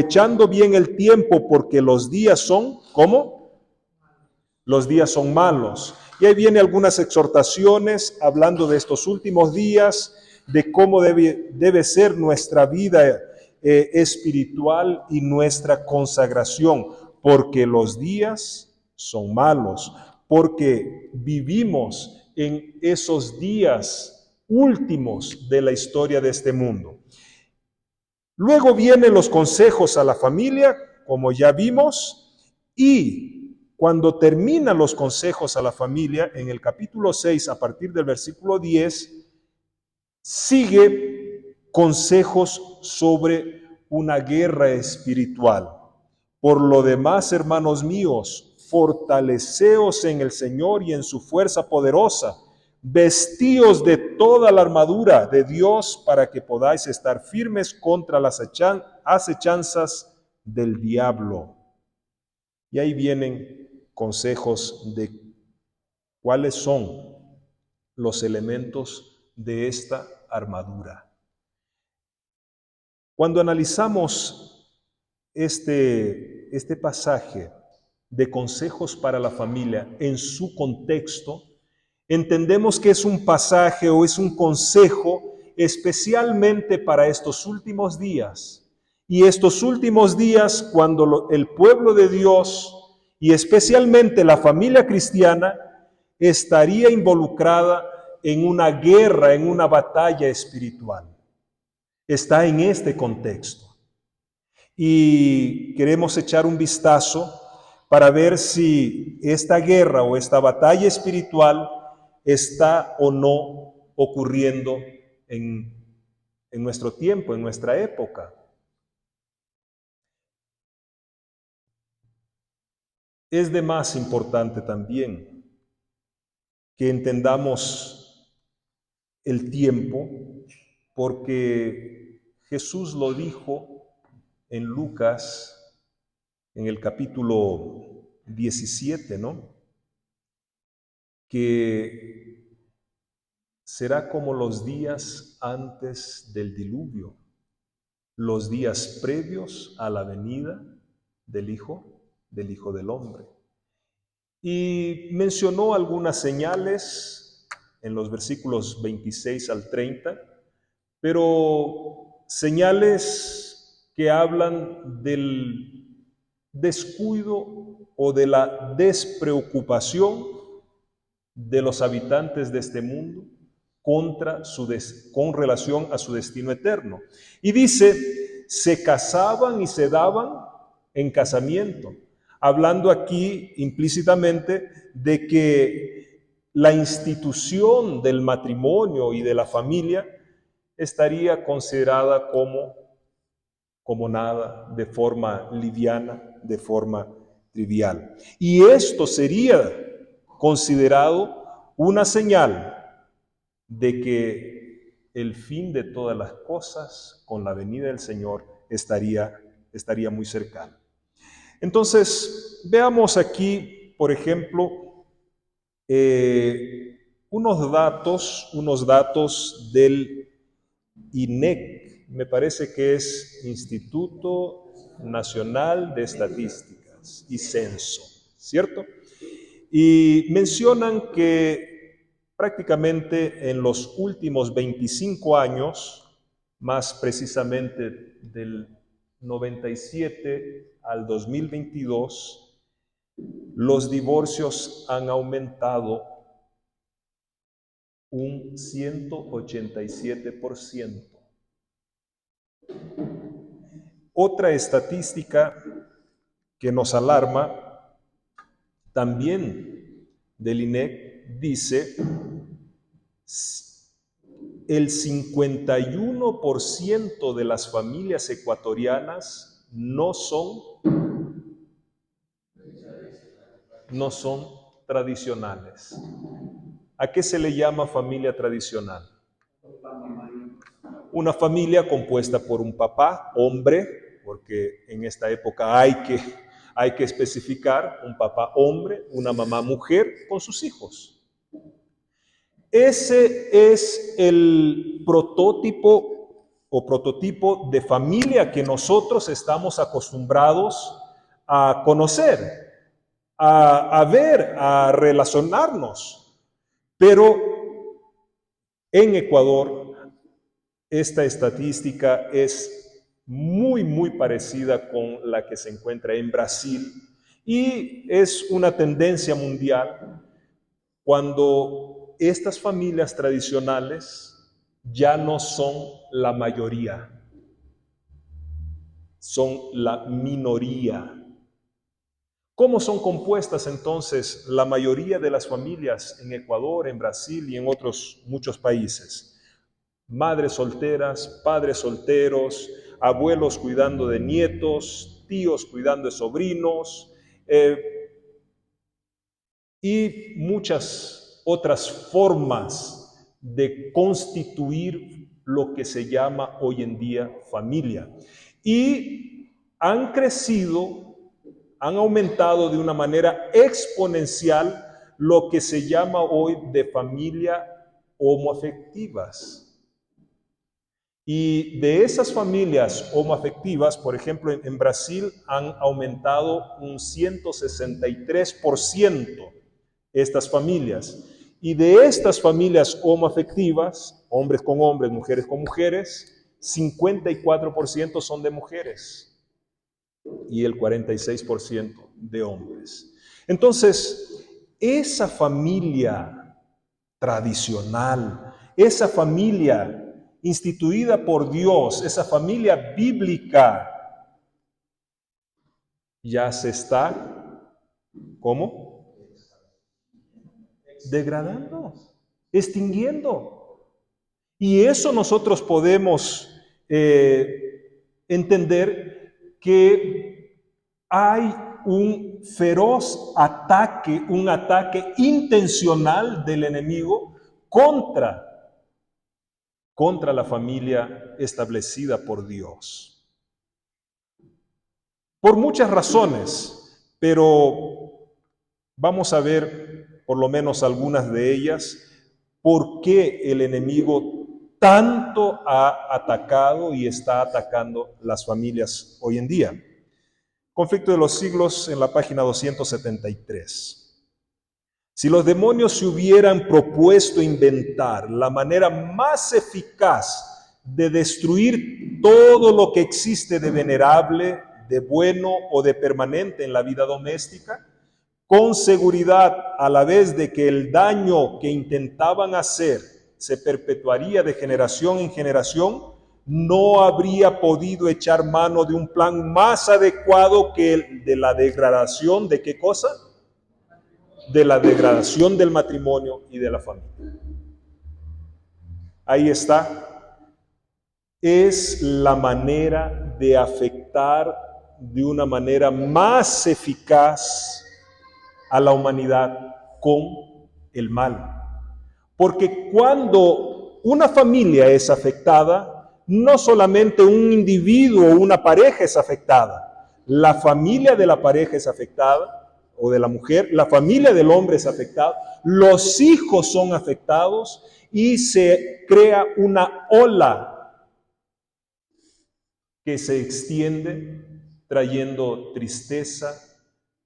echando bien el tiempo porque los días son, ¿cómo? Los días son malos. Y ahí viene algunas exhortaciones hablando de estos últimos días, de cómo debe ser nuestra vida espiritual y nuestra consagración, porque los días son malos, porque vivimos en esos días últimos de la historia de este mundo. Luego vienen los consejos a la familia, como ya vimos, y cuando terminan los consejos a la familia, en el capítulo 6, a partir del versículo 10, sigue consejos sobre una guerra espiritual. Por lo demás, hermanos míos, fortaleceos en el Señor y en su fuerza poderosa. Vestíos de toda la armadura de Dios para que podáis estar firmes contra las acechanzas del diablo. Y ahí vienen consejos de cuáles son los elementos de esta armadura. Cuando analizamos este pasaje de consejos para la familia en su contexto, entendemos que es un pasaje o es un consejo especialmente para estos últimos días. Y estos últimos días, cuando el pueblo de Dios y especialmente la familia cristiana estaría involucrada en una guerra, en una batalla espiritual. Está en este contexto. Y queremos echar un vistazo para ver si esta guerra o esta batalla espiritual está o no ocurriendo en nuestro tiempo, en nuestra época. Es de más importante también que entendamos el tiempo, porque Jesús lo dijo en Lucas, en el capítulo 17, ¿no? Que será como los días antes del diluvio, los días previos a la venida del Hijo del Hombre. Y mencionó algunas señales en los versículos 26 al 30, pero señales que hablan del descuido o de la despreocupación de los habitantes de este mundo con relación a su destino eterno. Y dice, se casaban y se daban en casamiento, hablando aquí implícitamente de que la institución del matrimonio y de la familia estaría considerada como nada, de forma liviana, de forma trivial. Y esto sería considerado una señal de que el fin de todas las cosas con la venida del Señor estaría muy cercano. Entonces, veamos aquí, por ejemplo, unos datos del INEC, me parece que es Instituto Nacional de Estadísticas y Censo, ¿cierto? Y mencionan que prácticamente en los últimos 25 años, más precisamente del 97 al 2022, los divorcios han aumentado un 187%. Otra estadística que nos alarma también del INEC dice el 51% de las familias ecuatorianas no son tradicionales. ¿A qué se le llama familia tradicional? Una familia compuesta por un papá, hombre, porque en esta época hay que especificar, un papá hombre, una mamá mujer con sus hijos. Ese es el prototipo o prototipo de familia que nosotros estamos acostumbrados a conocer, a ver, a relacionarnos. Pero en Ecuador, esta estadística es muy parecida con la que se encuentra en Brasil y es una tendencia mundial cuando estas familias tradicionales ya no son la mayoría, son la minoría. ¿Cómo son compuestas entonces la mayoría de las familias en Ecuador, en Brasil y en otros muchos países? Madres solteras, padres solteros, abuelos cuidando de nietos, tíos cuidando de sobrinos, y muchas otras formas de constituir lo que se llama hoy en día familia. Y han crecido, han aumentado de una manera exponencial lo que se llama hoy de familia homoafectivas. Y de esas familias homoafectivas, por ejemplo, en Brasil han aumentado un 163% estas familias. Y de estas familias homoafectivas, hombres con hombres, mujeres con mujeres, 54% son de mujeres y el 46% de hombres. Entonces, esa familia tradicional, esa familia instituida por Dios, esa familia bíblica, ya se está, ¿cómo? Degradando, extinguiendo. Y eso nosotros podemos entender que hay un feroz ataque, un ataque intencional del enemigo contra la familia establecida por Dios. Por muchas razones, pero vamos a ver por lo menos algunas de ellas, por qué el enemigo tanto ha atacado y está atacando las familias hoy en día. Conflicto de los siglos en la página 273. Si los demonios se hubieran propuesto inventar la manera más eficaz de destruir todo lo que existe de venerable, de bueno o de permanente en la vida doméstica, con seguridad a la vez de que el daño que intentaban hacer se perpetuaría de generación en generación, no habría podido echar mano de un plan más adecuado que el de la degradación de ¿qué cosa? De la degradación del matrimonio y de la familia. Ahí está. Es la manera de afectar de una manera más eficaz a la humanidad con el mal. Porque cuando una familia es afectada, no solamente un individuo o una pareja es afectada, la familia de la pareja es afectada, o de la mujer, la familia del hombre es afectada, los hijos son afectados y se crea una ola que se extiende trayendo tristeza,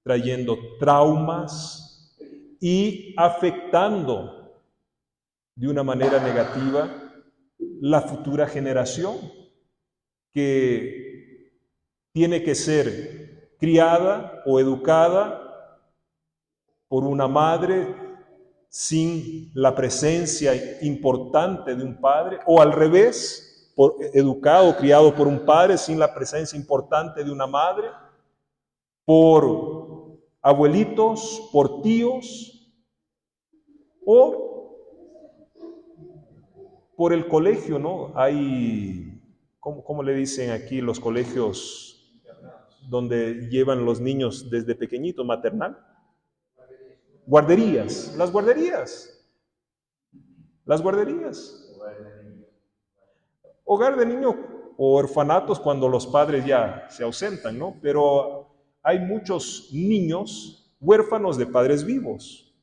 trayendo traumas y afectando de una manera negativa la futura generación que tiene que ser criada o educada por una madre sin la presencia importante de un padre, o al revés, educado o criado por un padre sin la presencia importante de una madre, por abuelitos, por tíos, o por el colegio, ¿no? Hay, ¿cómo le dicen aquí los colegios donde llevan los niños desde pequeñitos, maternal? Guarderías, las guarderías. Hogar de niño o orfanatos cuando los padres ya se ausentan, ¿no? Pero hay muchos niños huérfanos de padres vivos,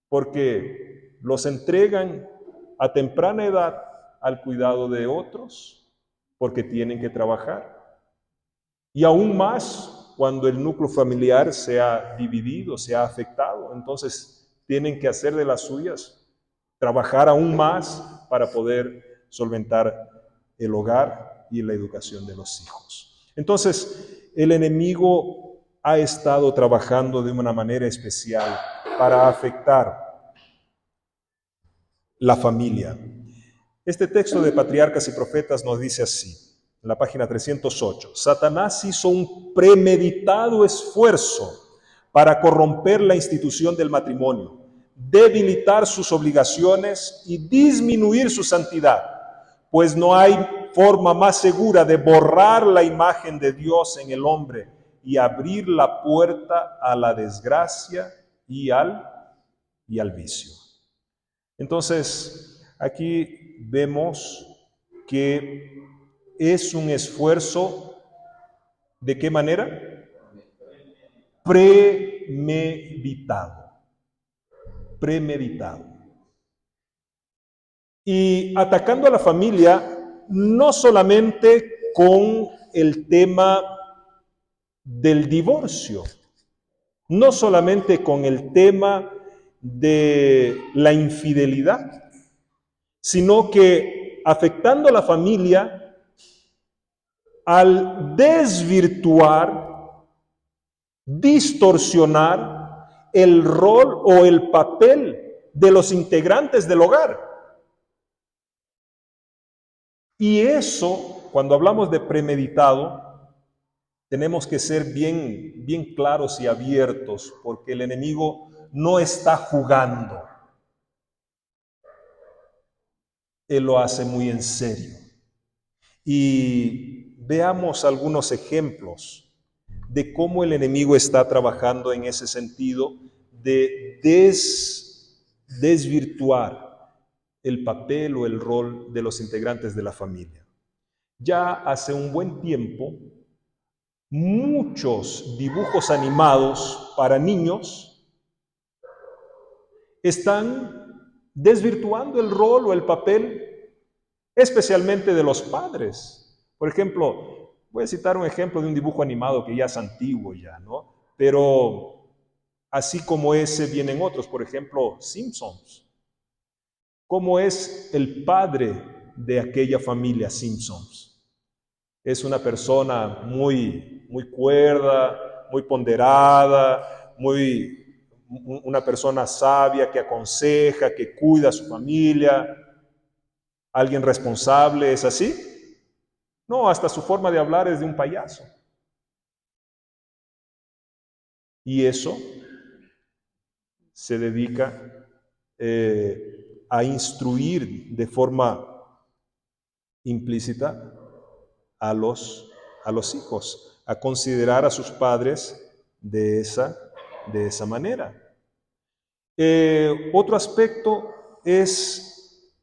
porque los entregan a temprana edad al cuidado de otros porque tienen que trabajar. Y aún más cuando el núcleo familiar se ha dividido, se ha afectado. Entonces tienen que hacer de las suyas, trabajar aún más para poder solventar el hogar y la educación de los hijos. Entonces, el enemigo ha estado trabajando de una manera especial para afectar la familia. Este texto de Patriarcas y Profetas nos dice así, en la página 308, Satanás hizo un premeditado esfuerzo para corromper la institución del matrimonio, debilitar sus obligaciones y disminuir su santidad, pues no hay forma más segura de borrar la imagen de Dios en el hombre y abrir la puerta a la desgracia y al vicio. Entonces, aquí vemos que es un esfuerzo, ¿de qué manera? Premeditado. Premeditado. Y atacando a la familia, no solamente con el tema del divorcio, no solamente con el tema de la infidelidad, sino que afectando a la familia al desvirtuar, distorsionar el rol o el papel de los integrantes del hogar. Y eso, cuando hablamos de premeditado, tenemos que ser bien claros y abiertos, porque el enemigo no está jugando. Él lo hace muy en serio. Y veamos algunos ejemplos de cómo el enemigo está trabajando en ese sentido de desvirtuar el papel o el rol de los integrantes de la familia. Ya hace un buen tiempo, muchos dibujos animados para niños están desvirtuando el rol o el papel, especialmente de los padres. Por ejemplo, voy a citar un ejemplo de un dibujo animado que ya es antiguo ya, ¿no? Pero así como ese vienen otros, por ejemplo, Simpsons. ¿Cómo es el padre de aquella familia Simpsons? Es una persona muy cuerda, muy ponderada, una persona sabia que aconseja, que cuida a su familia, alguien responsable, ¿es así? No, hasta su forma de hablar es de un payaso. Y eso se dedica a instruir de forma implícita a los hijos, a considerar a sus padres de esa manera. Otro aspecto es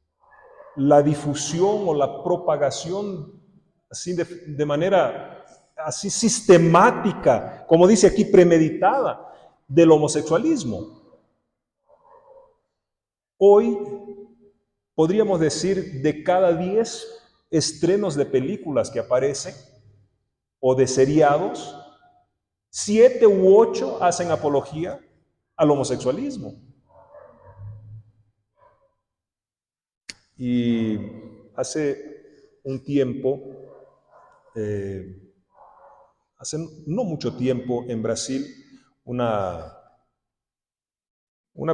la difusión o la propagación así de manera así sistemática, como dice aquí, premeditada, del homosexualismo. Hoy podríamos decir de cada 10 estrenos de películas que aparecen o de seriados, 7 u 8 hacen apología al homosexualismo. Y hace un tiempo, hace no mucho tiempo en Brasil, una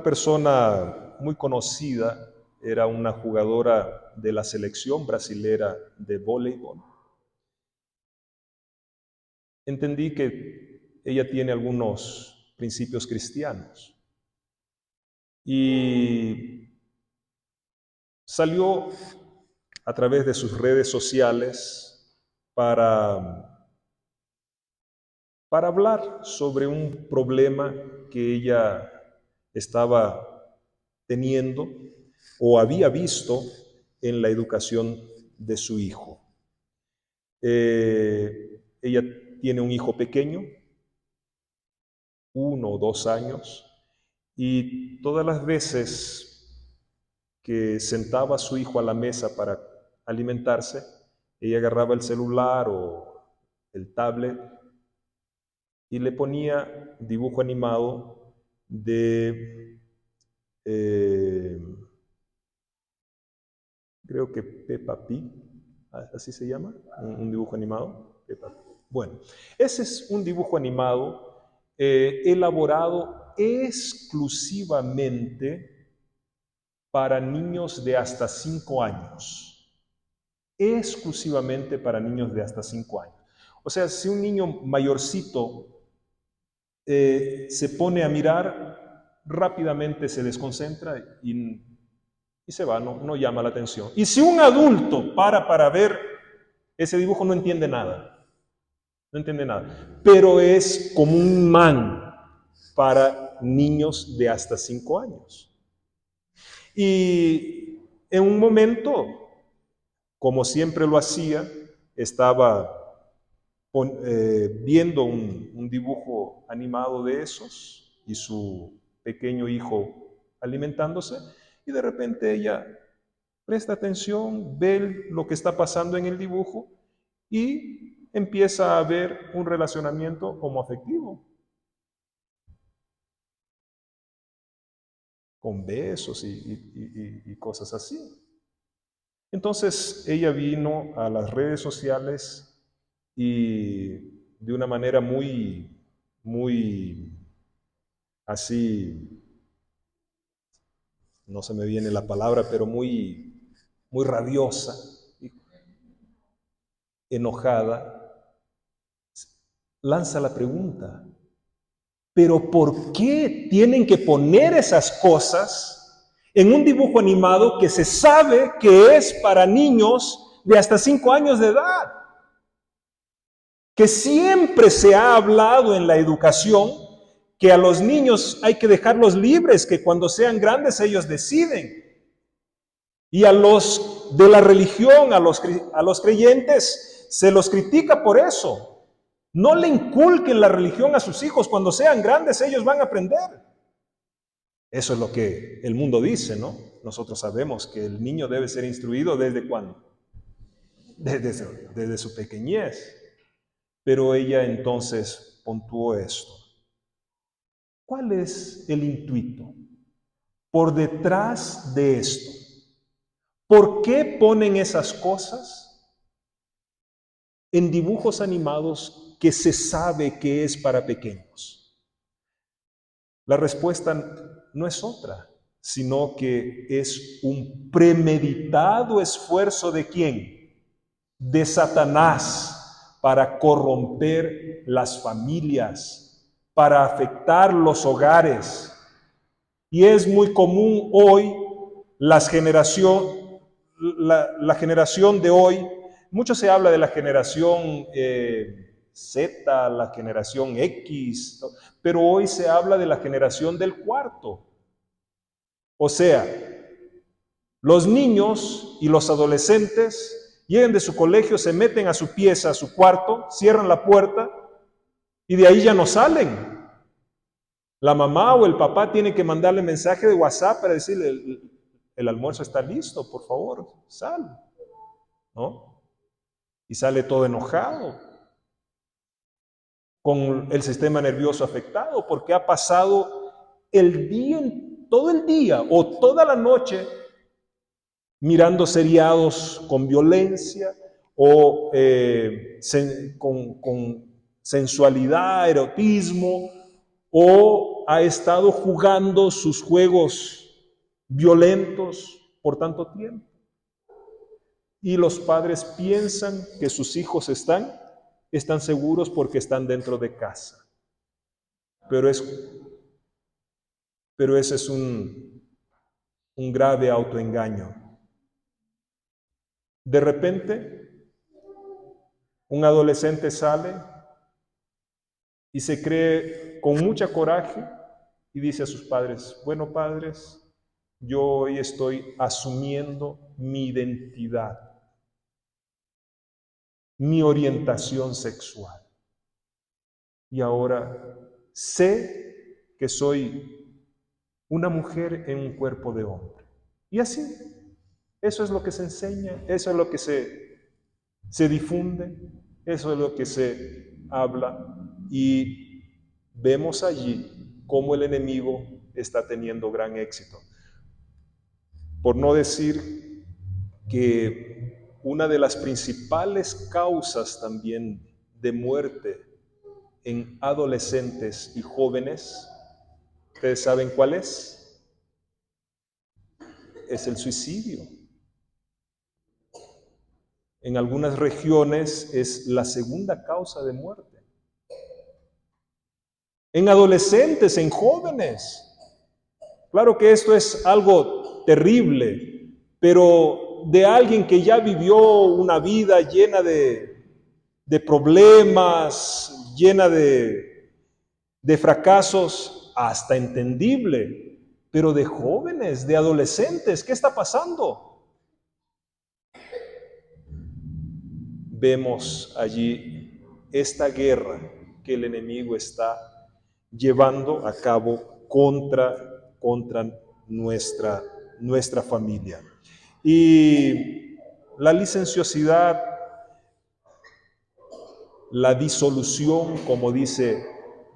persona muy conocida, era una jugadora de la selección brasilera de voleibol. Entendí que ella tiene algunos principios cristianos y salió a través de sus redes sociales para hablar sobre un problema que ella estaba teniendo o había visto en la educación de su hijo. Ella tiene un hijo pequeño, 1 o 2 años, y todas las veces que sentaba a su hijo a la mesa para alimentarse, ella agarraba el celular o el tablet y le ponía dibujo animado de, creo que Peppa Pig, así se llama, un dibujo animado, Peppa Pig. Bueno, ese es un dibujo animado elaborado exclusivamente para niños de hasta 5 años. Exclusivamente para niños de hasta 5 años. O sea, si un niño mayorcito se pone a mirar, rápidamente se desconcentra y se va, no llama la atención. Y si un adulto para ver ese dibujo, no entiende nada. No entiende nada. Pero es como un imán para niños de hasta 5 años. Y en un momento, como siempre lo hacía, estaba viendo un dibujo animado de esos y su pequeño hijo alimentándose, y de repente ella presta atención, ve lo que está pasando en el dibujo y empieza a ver un relacionamiento homoafectivo, con besos y cosas así. Entonces ella vino a las redes sociales y de una manera muy así, no se me viene la palabra, pero muy rabiosa, enojada, lanza la pregunta: ¿pero por qué tienen que poner esas cosas en un dibujo animado que se sabe que es para niños de hasta 5 años de edad? Que siempre se ha hablado en la educación que a los niños hay que dejarlos libres, que cuando sean grandes ellos deciden. Y a los de la religión, a los creyentes, se los critica por eso. No le inculquen la religión a sus hijos, cuando sean grandes ellos van a aprender. Eso es lo que el mundo dice, ¿no? Nosotros sabemos que el niño debe ser instruido ¿desde cuándo? Desde su pequeñez. Pero ella entonces puntuó esto: ¿cuál es el intuito por detrás de esto? ¿Por qué ponen esas cosas en dibujos animados que se sabe que es para pequeños? La respuesta no es otra, sino que es un premeditado esfuerzo ¿de quién? De Satanás, para corromper las familias, para afectar los hogares. Y es muy común hoy la generación de hoy. Mucho se habla de la generación Z, la generación X, pero hoy se habla de la generación del cuarto. O sea, los niños y los adolescentes llegan de su colegio, se meten a su pieza, a su cuarto, cierran la puerta y de ahí ya no salen. La mamá o el papá tiene que mandarle mensaje de WhatsApp para decirle: el almuerzo está listo, por favor, sal, ¿no? Y sale todo enojado, con el sistema nervioso afectado, porque ha pasado el día, todo el día o toda la noche mirando seriados con violencia o con sensualidad, erotismo, o ha estado jugando sus juegos violentos por tanto tiempo. Y los padres piensan que sus hijos están seguros porque están dentro de casa. Pero ese es un grave autoengaño. De repente, un adolescente sale y se cree con mucha coraje y dice a sus padres: bueno, padres, yo hoy estoy asumiendo mi identidad, mi orientación sexual. Y ahora sé que soy una mujer en un cuerpo de hombre. Y así, eso es lo que se enseña, eso es lo que se se difunde, eso es lo que se habla, y vemos allí cómo el enemigo está teniendo gran éxito. Por no decir que una de las principales causas también de muerte en adolescentes y jóvenes, ¿ustedes saben cuál es? Es el suicidio. En algunas regiones es la segunda causa de muerte. En adolescentes, en jóvenes. Claro que esto es algo terrible, pero de alguien que ya vivió una vida llena de problemas, llena de fracasos, hasta entendible, pero de jóvenes, de adolescentes, ¿qué está pasando? Vemos allí esta guerra que el enemigo está llevando a cabo contra nuestra familia. Y la licenciosidad, la disolución, como dice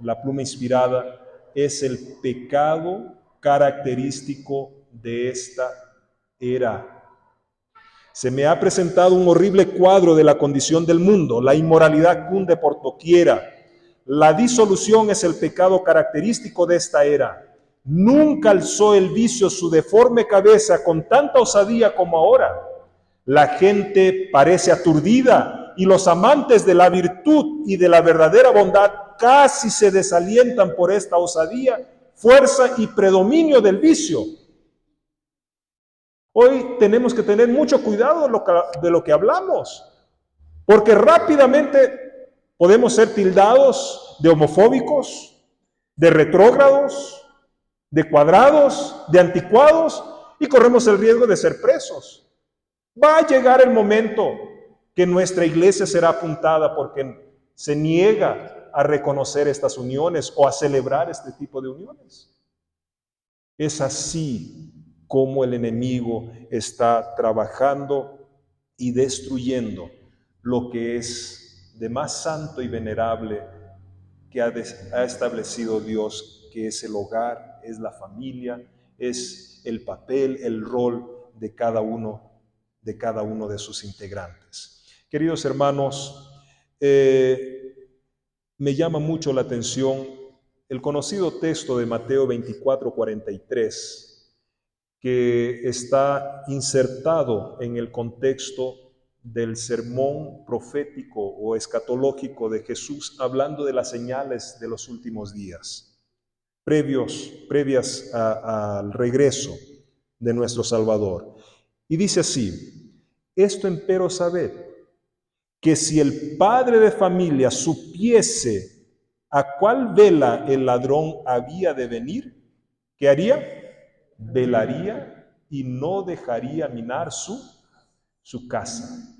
la pluma inspirada, es el pecado característico de esta era. Se me ha presentado un horrible cuadro de la condición del mundo. La inmoralidad cunde por doquiera. La disolución es el pecado característico de esta era. Nunca alzó el vicio su deforme cabeza con tanta osadía como ahora. La gente parece aturdida y los amantes de la virtud y de la verdadera bondad casi se desalientan por esta osadía, fuerza y predominio del vicio. Hoy tenemos que tener mucho cuidado de lo que hablamos, porque rápidamente podemos ser tildados de homofóbicos, de retrógrados, de cuadrados, de anticuados, y corremos el riesgo de ser presos. Va a llegar el momento que nuestra iglesia será apuntada porque se niega a reconocer estas uniones o a celebrar este tipo de uniones. Es así como el enemigo está trabajando y destruyendo lo que es de más santo y venerable que ha establecido Dios, que es el hogar, es la familia, es el papel, el rol de cada uno de sus integrantes. Queridos hermanos, me llama mucho la atención el conocido texto de Mateo 24:43, que está insertado en el contexto del sermón profético o escatológico de Jesús, hablando de las señales de los últimos días, previas al regreso de nuestro Salvador. Y dice así: esto empero sabed, que si el padre de familia supiese a cuál vela el ladrón había de venir, ¿qué haría? Velaría y no dejaría minar su casa.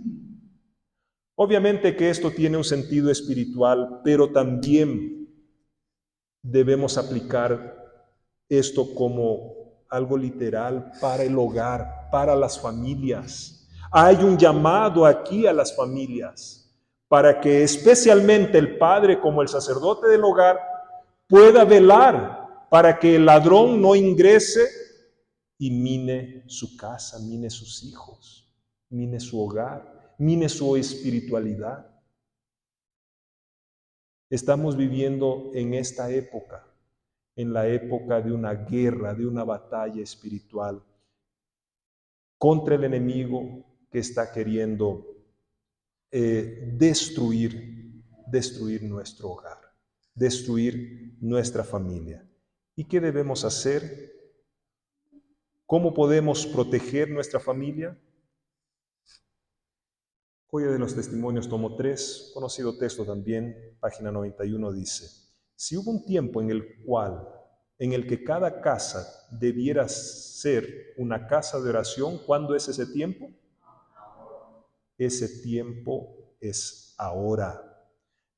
Obviamente que esto tiene un sentido espiritual, pero también debemos aplicar esto como algo literal para el hogar, para las familias. Hay un llamado aquí a las familias para que especialmente el padre, como el sacerdote del hogar, pueda velar para que el ladrón no ingrese y mine su casa, mine sus hijos, mine su hogar, mine su espiritualidad. Estamos viviendo en esta época, en la época de una guerra, de una batalla espiritual contra el enemigo que está queriendo destruir nuestro hogar, destruir nuestra familia. ¿Y qué debemos hacer? ¿Cómo podemos proteger nuestra familia? Joya de los Testimonios, tomo 3, conocido texto también, página 91, dice: si hubo un tiempo en el que cada casa debiera ser una casa de oración, ¿cuándo es ese tiempo? Ese tiempo es ahora.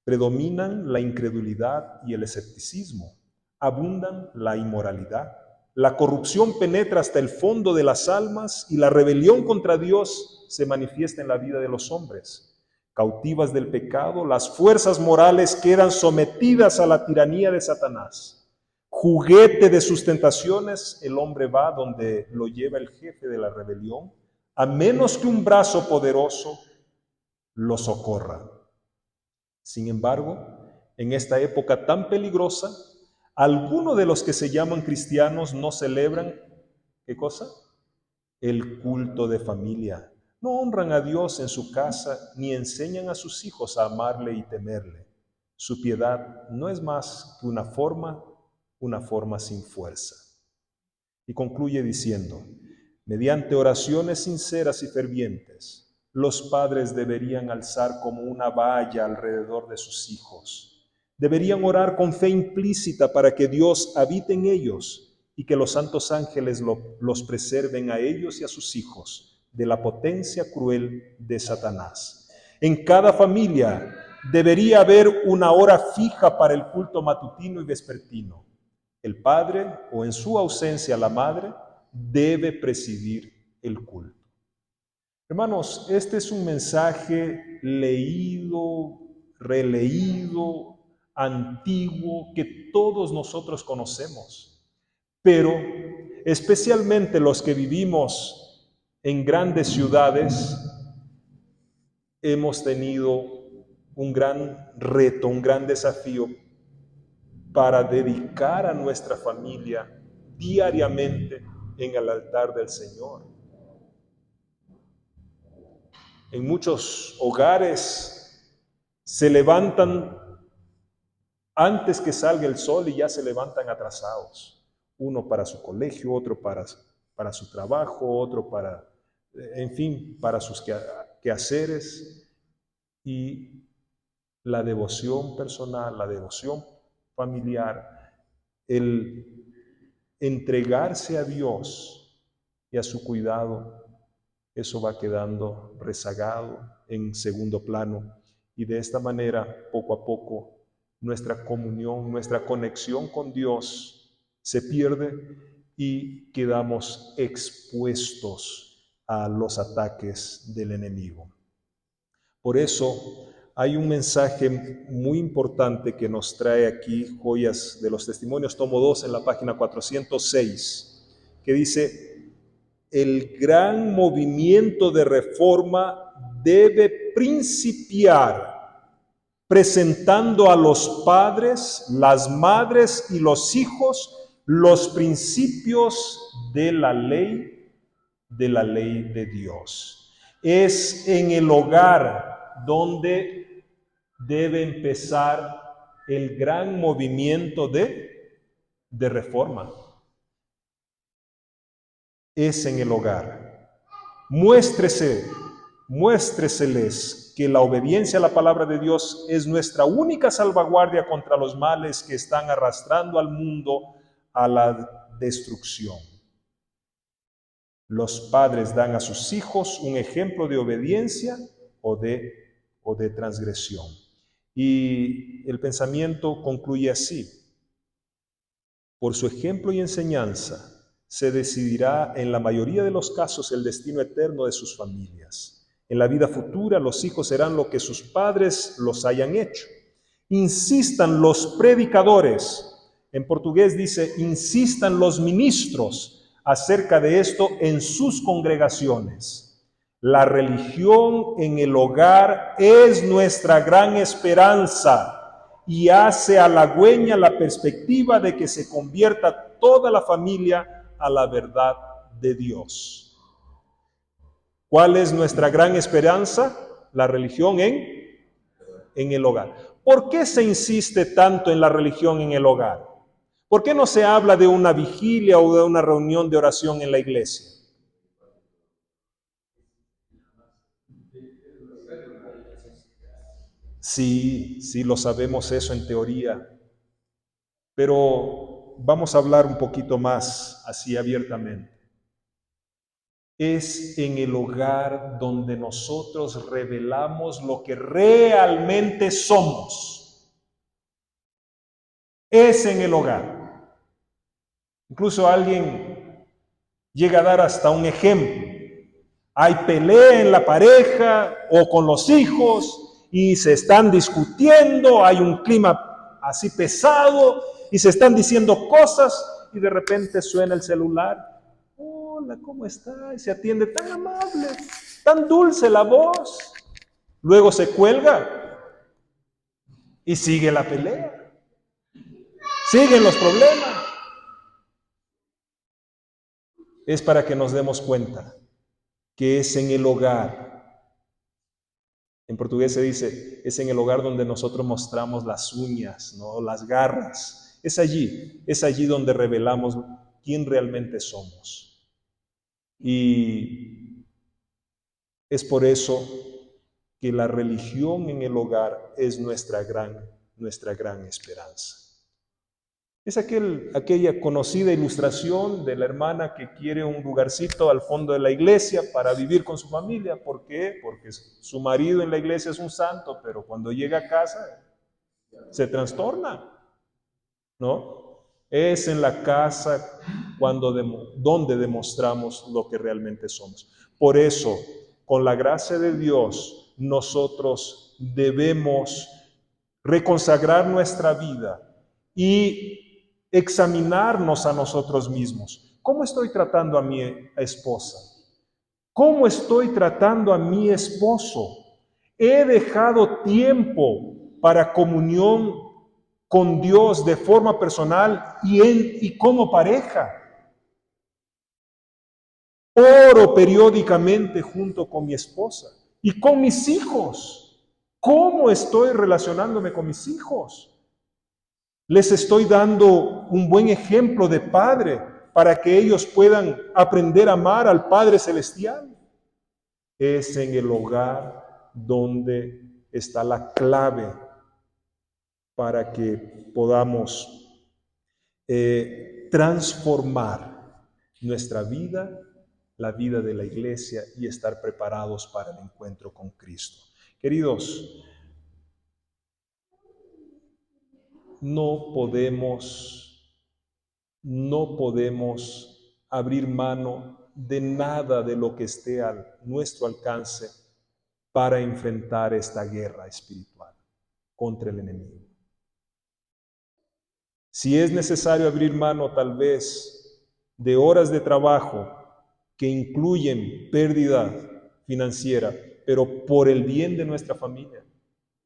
Predominan la incredulidad y el escepticismo, abundan la inmoralidad. La corrupción penetra hasta el fondo de las almas y la rebelión contra Dios se manifiesta en la vida de los hombres. cautivas del pecado, las fuerzas morales quedan sometidas a la tiranía de Satanás. Juguete de sus tentaciones, el hombre va donde lo lleva el jefe de la rebelión, a menos que un brazo poderoso lo socorra. Sin embargo, en esta época tan peligrosa, algunos de los que se llaman cristianos no celebran, ¿qué cosa? El culto de familia. No honran a Dios en su casa, ni enseñan a sus hijos a amarle y temerle. Su piedad no es más que una forma sin fuerza. Y concluye diciendo, mediante oraciones sinceras y fervientes, los padres deberían alzar como una valla alrededor de sus hijos. Deberían orar con fe implícita para que Dios habite en ellos y que los santos ángeles los preserven a ellos y a sus hijos de la potencia cruel de Satanás. En cada familia debería haber una hora fija para el culto matutino y vespertino. El padre, o en su ausencia la madre, debe presidir el culto. Hermanos, este es un mensaje leído, releído, antiguo, que todos nosotros conocemos, pero especialmente los que vivimos en grandes ciudades, hemos tenido un gran reto, un gran desafío para dedicar a nuestra familia diariamente en el altar del Señor. En muchos hogares se levantan antes que salga el sol y ya se levantan atrasados. Uno para su colegio, otro para su trabajo, otro para sus quehaceres. Y la devoción personal, la devoción familiar, el entregarse a Dios y a su cuidado, eso va quedando rezagado en segundo plano. Y de esta manera, poco a poco, nuestra comunión, nuestra conexión con Dios se pierde y quedamos expuestos a los ataques del enemigo. Por eso hay un mensaje muy importante que nos trae aquí Joyas de los Testimonios, tomo 2, en la página 406, que dice: el gran movimiento de reforma debe principiar presentando a los padres, las madres y los hijos los principios de la ley de Dios. Es en el hogar donde debe empezar el gran movimiento de reforma. Es en el hogar. Muéstreseles que la obediencia a la palabra de Dios es nuestra única salvaguardia contra los males que están arrastrando al mundo a la destrucción. Los padres dan a sus hijos un ejemplo de obediencia o de transgresión. Y el pensamiento concluye así: por su ejemplo y enseñanza se decidirá en la mayoría de los casos el destino eterno de sus familias. En la vida futura los hijos serán lo que sus padres los hayan hecho. Insistan los predicadores, en portugués dice insistan los ministros acerca de esto en sus congregaciones. La religión en el hogar es nuestra gran esperanza y hace halagüeña la perspectiva de que se convierta toda la familia a la verdad de Dios. ¿Cuál es nuestra gran esperanza? La religión en el hogar. ¿Por qué se insiste tanto en la religión en el hogar? ¿Por qué no se habla de una vigilia o de una reunión de oración en la iglesia? Sí, lo sabemos eso en teoría, pero vamos a hablar un poquito más así abiertamente. Es en el hogar donde nosotros revelamos lo que realmente somos. Es en el hogar. Incluso alguien llega a dar hasta un ejemplo. Hay pelea en la pareja o con los hijos y se están discutiendo, hay un clima así pesado y se están diciendo cosas y de repente suena el celular. Hola, ¿cómo está? Y se atiende tan amable, tan dulce la voz. Luego se cuelga y sigue la pelea. Siguen los problemas. Es para que nos demos cuenta que es en el hogar. En portugués se dice, es en el hogar donde nosotros mostramos las uñas, ¿no? Las garras. Es allí donde revelamos quién realmente somos. Y es por eso que la religión en el hogar es nuestra gran esperanza. Es aquella conocida ilustración de la hermana que quiere un lugarcito al fondo de la iglesia para vivir con su familia. ¿Por qué? Porque su marido en la iglesia es un santo, pero cuando llega a casa se trastorna, ¿no? Es en la casa donde demostramos lo que realmente somos. Por eso, con la gracia de Dios, nosotros debemos reconsagrar nuestra vida y examinarnos a nosotros mismos. ¿Cómo estoy tratando a mi esposa? ¿Cómo estoy tratando a mi esposo? ¿He dejado tiempo para comunión con Dios de forma personal y como pareja? Oro periódicamente junto con mi esposa y con mis hijos. ¿Cómo estoy relacionándome con mis hijos? Les estoy dando un buen ejemplo de padre para que ellos puedan aprender a amar al Padre Celestial. Es en el hogar donde está la clave para que podamos transformar nuestra vida, la vida de la iglesia y estar preparados para el encuentro con Cristo. Queridos, no podemos abrir mano de nada de lo que esté a nuestro alcance para enfrentar esta guerra espiritual contra el enemigo. Si es necesario abrir mano tal vez de horas de trabajo que incluyen pérdida financiera, pero por el bien de nuestra familia,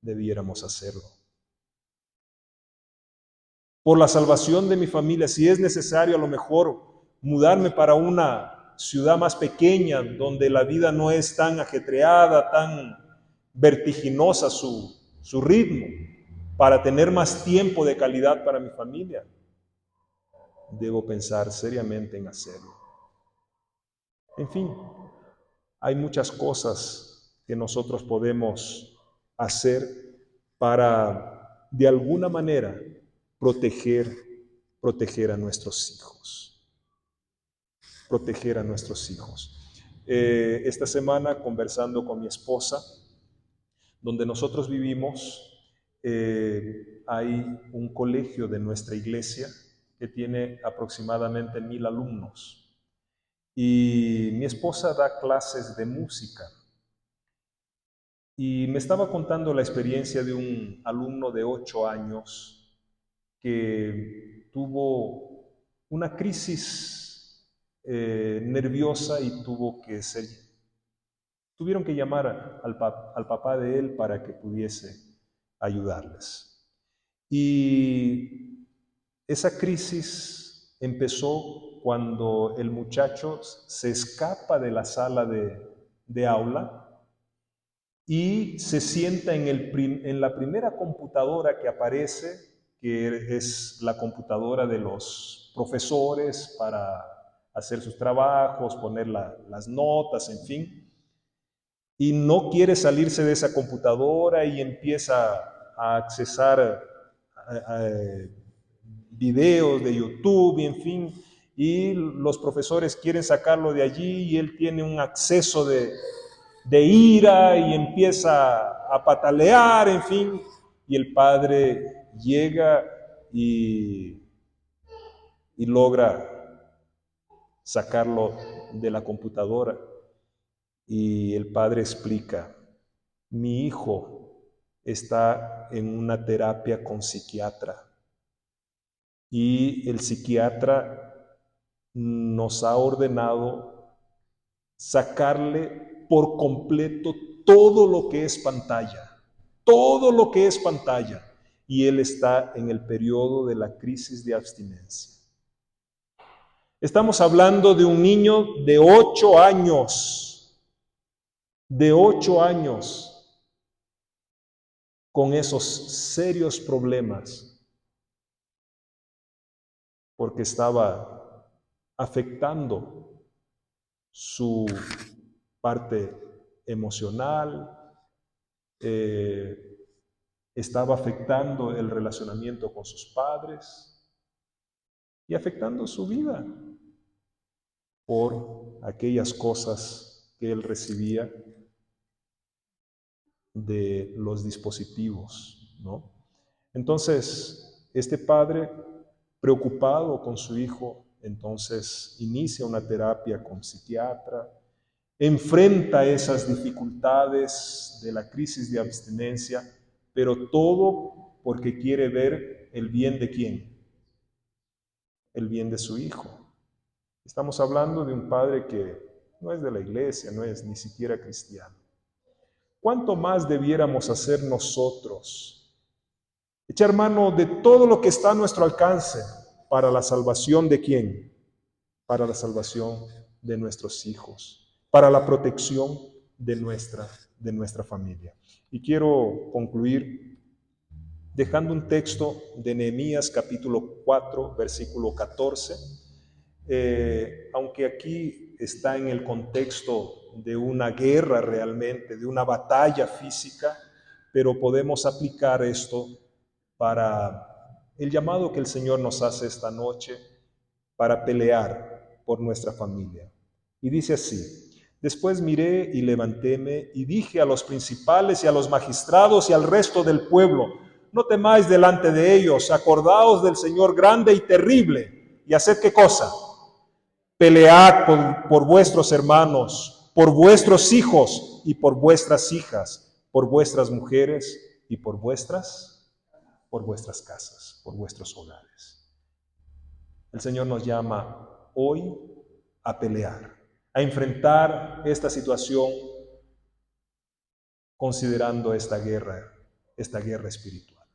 debiéramos hacerlo. Por la salvación de mi familia, si es necesario a lo mejor mudarme para una ciudad más pequeña, donde la vida no es tan ajetreada, tan vertiginosa su ritmo, para tener más tiempo de calidad para mi familia, debo pensar seriamente en hacerlo. En fin, hay muchas cosas que nosotros podemos hacer para, de alguna manera, proteger a nuestros hijos. Proteger a nuestros hijos. Esta semana, conversando con mi esposa, donde nosotros vivimos, hay un colegio de nuestra iglesia que tiene aproximadamente 1,000 alumnos. Y mi esposa da clases de música. Y me estaba contando la experiencia de un alumno de 8 años que tuvo una crisis nerviosa y tuvieron que llamar al papá de él para que pudiese ayudarles. Y esa crisis empezó cuando el muchacho se escapa de la sala de aula y se sienta en la primera computadora que aparece, que es la computadora de los profesores para hacer sus trabajos, poner las notas, en fin. Y no quiere salirse de esa computadora y empieza a accesar a videos de YouTube, y en fin, y los profesores quieren sacarlo de allí y él tiene un acceso de ira y empieza a patalear, en fin, y el padre llega y logra sacarlo de la computadora. Y el padre explica: mi hijo está en una terapia con psiquiatra. Y el psiquiatra nos ha ordenado sacarle por completo todo lo que es pantalla, todo lo que es pantalla. Y él está en el periodo de la crisis de abstinencia. Estamos hablando de un niño de 8 años, con esos serios problemas, porque estaba afectando su parte emocional, estaba afectando el relacionamiento con sus padres y afectando su vida por aquellas cosas que él recibía de los dispositivos, ¿no? Entonces, este padre, preocupado con su hijo, entonces inicia una terapia con psiquiatra, enfrenta esas dificultades de la crisis de abstinencia, pero todo porque quiere ver el bien de quién, el bien de su hijo. Estamos hablando de un padre que no es de la iglesia, no es ni siquiera cristiano. ¿Cuánto más debiéramos hacer nosotros? Echar mano de todo lo que está a nuestro alcance para la salvación de quién, para la salvación de nuestros hijos, para la protección de nuestra familia. Y quiero concluir dejando un texto de Nehemías capítulo 4, versículo 14, aunque aquí está en el contexto de una guerra realmente, de una batalla física, pero podemos aplicar esto para el llamado que el Señor nos hace esta noche para pelear por nuestra familia. Y dice así: después miré y levantéme y dije a los principales y a los magistrados y al resto del pueblo: no temáis delante de ellos, acordaos del Señor grande y terrible, y haced ¿qué cosa? Pelead por vuestros hermanos, por vuestros hijos y por vuestras hijas, por vuestras mujeres y por vuestras casas, por vuestros hogares. El Señor nos llama hoy a pelear, a enfrentar esta situación considerando esta guerra espiritual.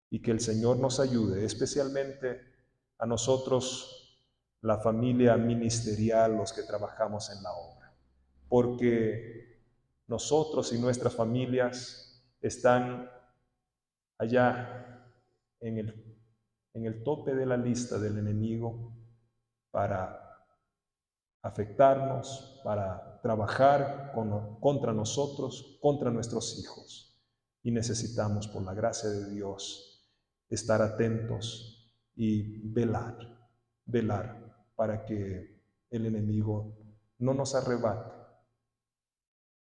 Y que el Señor nos ayude, especialmente a nosotros, la familia ministerial, los que trabajamos en la obra, porque nosotros y nuestras familias están allá en el tope de la lista del enemigo para afectarnos, para trabajar contra nosotros, contra nuestros hijos. Y necesitamos, por la gracia de Dios, estar atentos y velar para que el enemigo no nos arrebate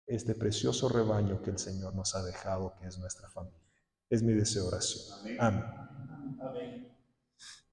este precioso rebaño que el Señor nos ha dejado, que es nuestra familia. Es mi deseo, oración. Amén. Amén.